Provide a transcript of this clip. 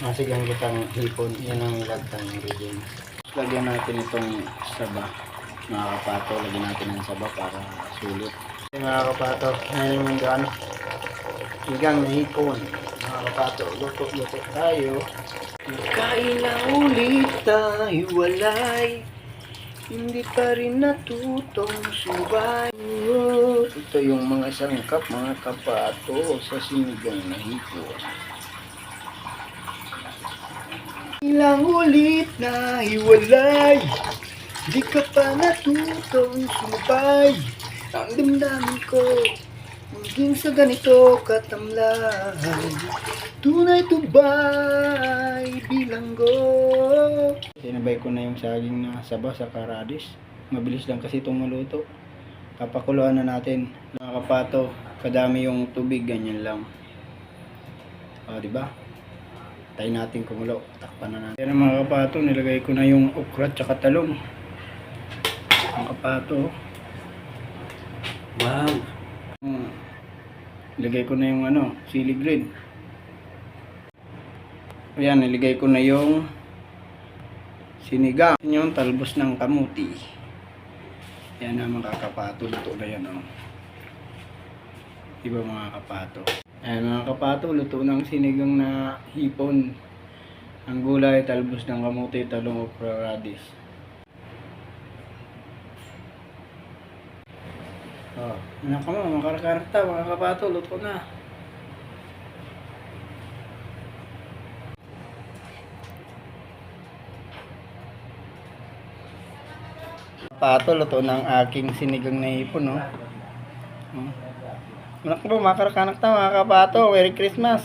Nasigang kitang hipon. Yan ang nilagtang ingredients. Lagyan natin itong saba. Mga kapato, lagyan natin ng saba para sulit. Okay, mga kapato, ngayon yung gano. Sigang na hipon. Mga kapato, luto-luto tayo. Kain na ulit tayo, walay. Hindi pa rin natutong subay. Ito yung mga sangkap, mga kapato, sa sinigang na hipon. Ilang ulit na hiwalay, di ka pa natutong sumabay. Ang damdamin ko, maging sa ganito katamlay. Tunay to bay, bilanggo. Sinabay ko na yung saging na saba sa karadis. Mabilis lang kasi itong maluto. Papakuluan na natin. Mga kapato, kadami yung tubig, ganyan lang. O, diba? Tayo natin kumulo, takpan na natin. Yan mga kapato, nilagay ko na yung okra at saka talong. Mga kapato. Wow! Nilagay ko na yung sili green. Ayan, nilagay ko na yung sinigang. Yung talbos ng kamuti. Yan na mga kapato, luto na yan. Diba mga kapato? Ayan mga kapato, luto ng sinigang na hipon. Ang gulay, talbos ng kamuti, talong, okra, radish. Anak ka mo, makarakarta mga kapato, luto na. Kapato, luto ng aking sinigang na hipon, no? Anak mo, makarakarta mga kapato, Merry Christmas!